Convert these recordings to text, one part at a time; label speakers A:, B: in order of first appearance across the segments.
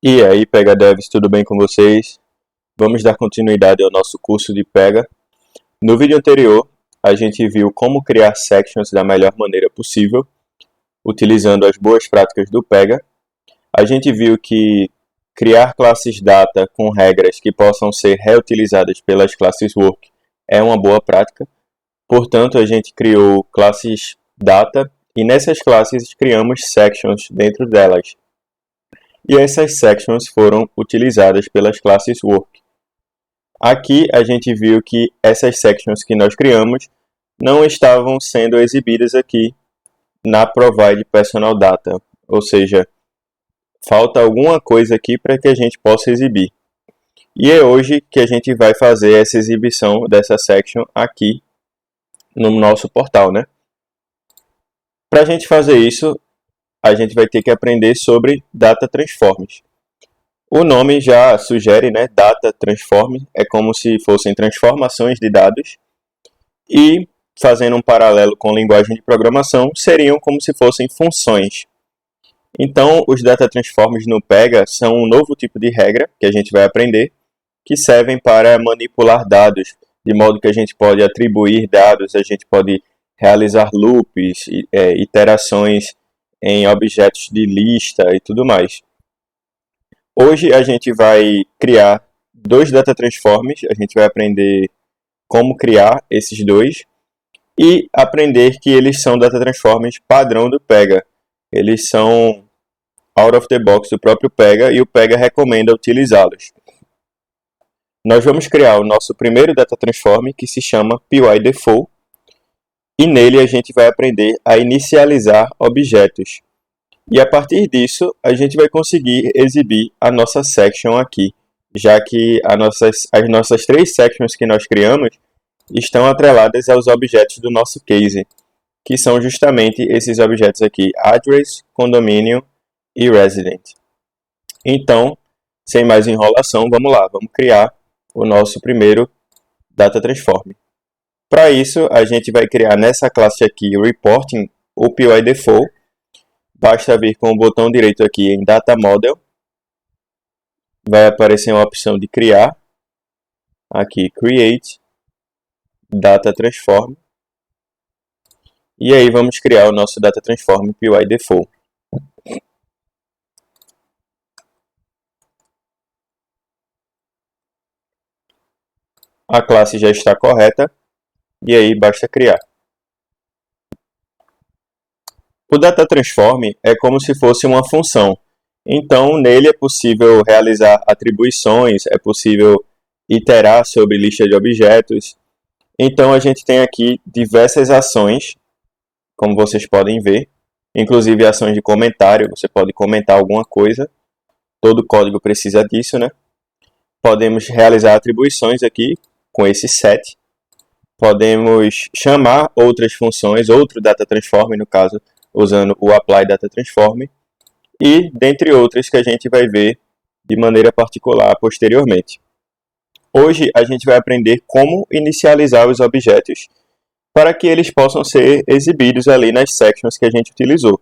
A: E aí, Pega Devs, tudo bem com vocês? Vamos dar continuidade ao nosso curso de Pega. No vídeo anterior, a gente viu como criar sections da melhor maneira possível, utilizando as boas práticas do Pega. A gente viu que criar classes data com regras que possam ser reutilizadas pelas classes work é uma boa prática. Portanto, a gente criou classes data e nessas classes criamos sections dentro delas. E essas sections foram utilizadas pelas classes work. Aqui a gente viu que essas sections que nós criamos não estavam sendo exibidas aqui na provide personal data, ou seja, falta alguma coisa aqui para que a gente possa exibir. E é hoje que a gente vai fazer essa exibição dessa section aqui no nosso portal, né? Para a gente fazer isso, a gente vai ter que aprender sobre Data Transforms. O nome já sugere, né? Data Transform é como se fossem transformações de dados e, fazendo um paralelo com linguagem de programação, seriam como se fossem funções. Então, os Data Transforms no Pega são um novo tipo de regra que a gente vai aprender, que servem para manipular dados, de modo que a gente pode atribuir dados, a gente pode realizar loops, iterações em objetos de lista e tudo mais. Hoje a gente vai criar dois Data Transforms, a gente vai aprender como criar esses dois e aprender que eles são Data Transforms padrão do Pega. Eles são out of the box do próprio Pega e o Pega recomenda utilizá-los. Nós vamos criar o nosso primeiro Data Transform que se chama PyDefault e nele a gente vai aprender a inicializar objetos. E a partir disso, a gente vai conseguir exibir a nossa section aqui, já que as nossas três sections que nós criamos estão atreladas aos objetos do nosso case, que são justamente esses objetos aqui, address, condominium e resident. Então, sem mais enrolação, vamos lá, vamos criar o nosso primeiro Data Transform. Para isso, a gente vai criar nessa classe aqui, Reporting, o PyDefault. Basta vir com o botão direito aqui em Data Model. Vai aparecer uma opção de criar. Aqui, Create, Data Transform. E aí vamos criar o nosso Data Transform PyDefault. A classe já está correta. E aí basta criar. O Data Transform é como se fosse uma função. Então, nele é possível realizar atribuições, é possível iterar sobre lista de objetos. Então, a gente tem aqui diversas ações, como vocês podem ver. Inclusive ações de comentário, você pode comentar alguma coisa. Todo código precisa disso, né? Podemos realizar atribuições aqui com esse set. Podemos chamar outras funções, outro Data Transform, no caso, usando o Apply Data Transform, e dentre outras que a gente vai ver de maneira particular posteriormente. Hoje a gente vai aprender como inicializar os objetos para que eles possam ser exibidos ali nas sections que a gente utilizou.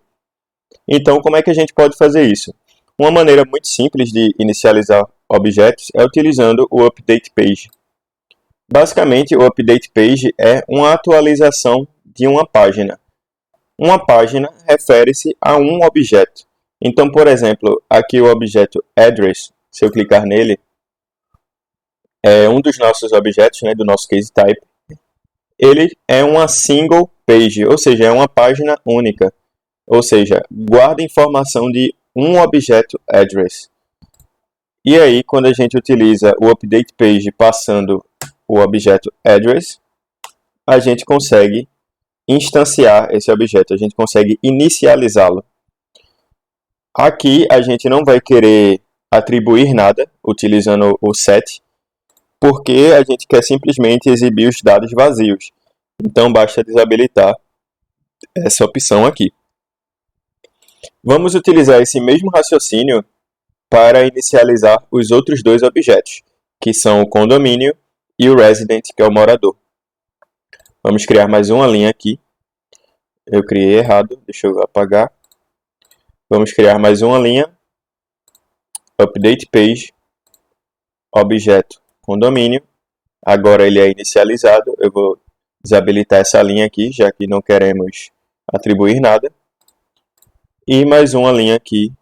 A: Então, como é que a gente pode fazer isso? Uma maneira muito simples de inicializar objetos é utilizando o Update Page. Basicamente, o Update Page é uma atualização de uma página. Uma página refere-se a um objeto. Então, por exemplo, aqui o objeto address, se eu clicar nele, é um dos nossos objetos, né, do nosso case type. Ele é uma single page, ou seja, é uma página única. Ou seja, guarda informação de um objeto address. E aí, quando a gente utiliza o Update Page passando o objeto address, a gente consegue instanciar esse objeto, a gente consegue inicializá-lo. Aqui a gente não vai querer atribuir nada utilizando o set, porque a gente quer simplesmente exibir os dados vazios. Então basta desabilitar essa opção aqui. Vamos utilizar esse mesmo raciocínio para inicializar os outros dois objetos, que são o condomínio e o resident, que é o morador. Vamos criar mais uma linha aqui. Eu criei errado, deixa eu apagar. Vamos criar mais uma linha. update page, objeto condomínio. Agora ele é inicializado. Eu vou desabilitar essa linha aqui, já que não queremos atribuir nada. E mais uma linha aqui,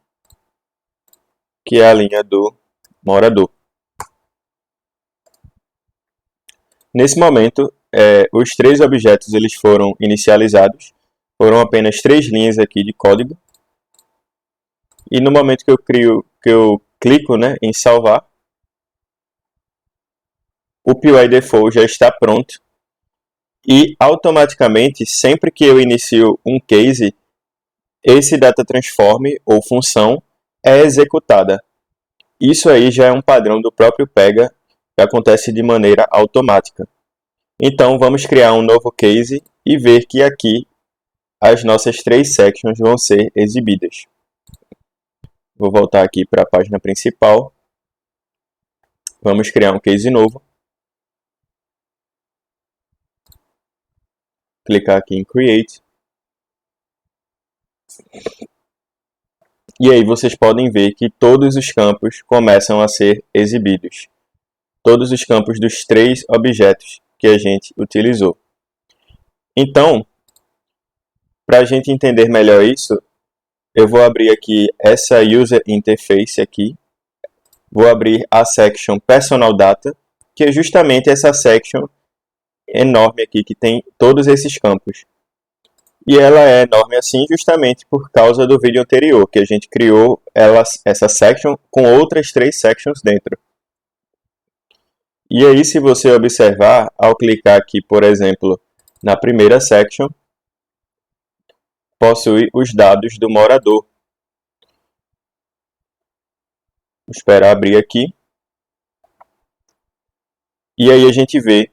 A: que é a linha do morador. Nesse momento, os três objetos eles foram inicializados. Foram apenas 3 linhas aqui de código. E no momento que eu clico, né, em salvar, o PY Default já está pronto. E automaticamente, sempre que eu inicio um case, esse data transform ou função é executada. Isso aí já é um padrão do próprio Pega que acontece de maneira automática. Então vamos criar um novo case e ver que aqui as nossas 3 sections vão ser exibidas. Vou voltar aqui para a página principal. Vamos criar um case novo. Clicar aqui em Create. E aí vocês podem ver que todos os campos começam a ser exibidos. Todos os campos dos 3 objetos que a gente utilizou. Então, para a gente entender melhor isso, eu vou abrir aqui essa User Interface aqui. Vou abrir a section Personal Data, que é justamente essa section enorme aqui que tem todos esses campos. E ela é enorme assim justamente por causa do vídeo anterior, que a gente criou essa section com outras 3 sections dentro. E aí, se você observar, ao clicar aqui, por exemplo, na primeira section, possui os dados do morador. Vou esperar abrir aqui. E aí a gente vê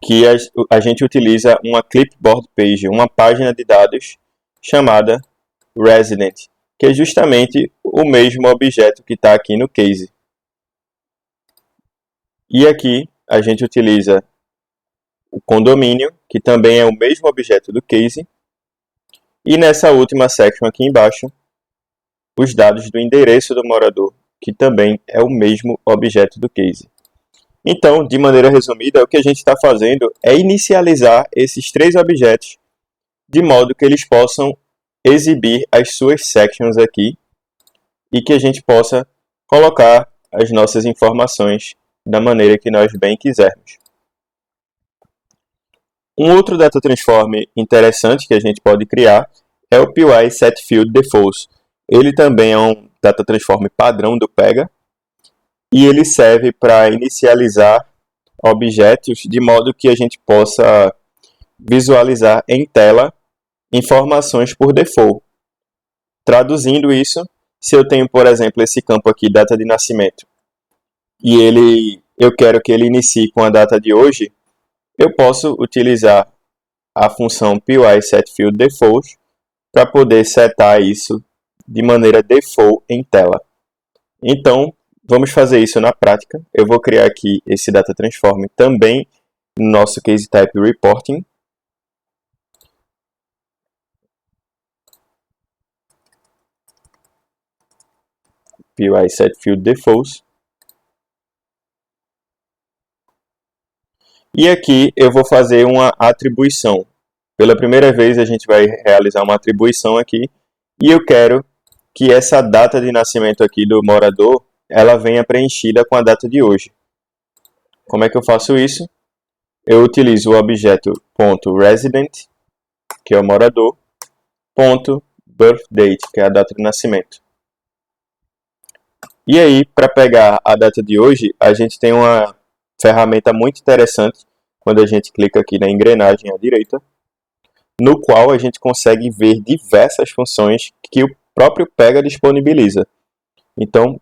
A: que a gente utiliza uma clipboard page, uma página de dados chamada resident, que é justamente o mesmo objeto que está aqui no case. E aqui a gente utiliza o condomínio, que também é o mesmo objeto do case. E nessa última section aqui embaixo, os dados do endereço do morador, que também é o mesmo objeto do case. Então, de maneira resumida, o que a gente está fazendo é inicializar esses 3 objetos de modo que eles possam exibir as suas sections aqui e que a gente possa colocar as nossas informações da maneira que nós bem quisermos. Um outro data transform interessante que a gente pode criar é o PY setFieldDefaults. Ele também é um data transform padrão do Pega e ele serve para inicializar objetos de modo que a gente possa visualizar em tela informações por default. Traduzindo isso, se eu tenho, por exemplo, esse campo aqui, data de nascimento, e eu quero que ele inicie com a data de hoje, eu posso utilizar a função PySetFieldDefault para poder setar isso de maneira default em tela. Então, vamos fazer isso na prática. Eu vou criar aqui esse data transform também no nosso case type reporting. PySetFieldDefaults. E aqui eu vou fazer uma atribuição. Pela primeira vez a gente vai realizar uma atribuição aqui. E eu quero que essa data de nascimento aqui do morador, ela venha preenchida com a data de hoje. Como é que eu faço isso? Eu utilizo o objeto .resident, que é o morador, .birthdate, que é a data de nascimento. E aí, para pegar a data de hoje, a gente tem uma ferramenta muito interessante quando a gente clica aqui na engrenagem à direita, no qual a gente consegue ver diversas funções que o próprio Pega disponibiliza. Então,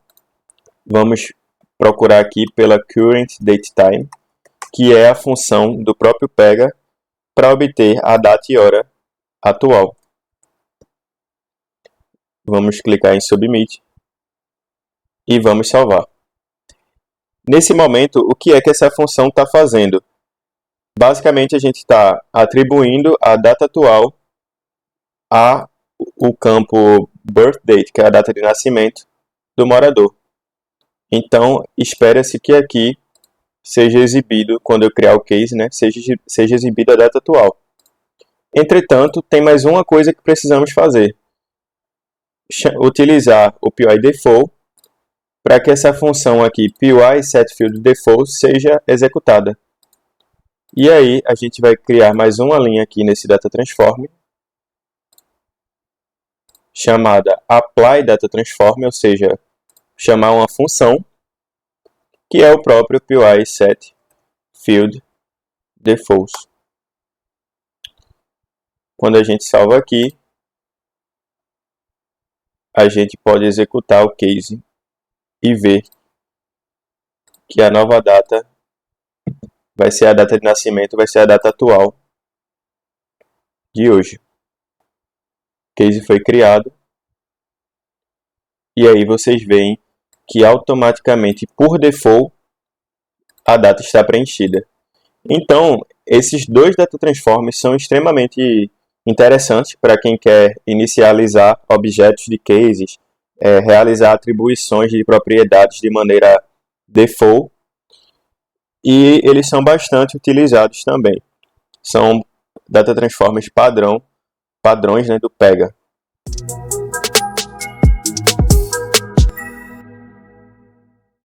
A: vamos procurar aqui pela Current Date Time, que é a função do próprio Pega para obter a data e hora atual. Vamos clicar em Submit e vamos salvar. Nesse momento, o que é que essa função está fazendo? Basicamente, a gente está atribuindo a data atual ao campo birthdate, que é a data de nascimento do morador. Então, espera-se que aqui seja exibido, quando eu criar o case, né, seja exibido a data atual. Entretanto, tem mais uma coisa que precisamos fazer. Utilizar o PyDefault para que essa função aqui, PySetFieldDefault, seja executada. E aí, a gente vai criar mais uma linha aqui nesse DataTransform, chamada ApplyDataTransform, ou seja, chamar uma função, que é o próprio PySetFieldDefault. Quando a gente salva aqui, a gente pode executar o case e ver que a nova data vai ser a data de nascimento, vai ser a data atual de hoje. O case foi criado e aí vocês veem que automaticamente, por default, a data está preenchida. Então, esses dois data transforms são extremamente interessantes para quem quer inicializar objetos de cases, realizar atribuições de propriedades de maneira default, e eles são bastante utilizados também. São data transforms padrões, né, do Pega.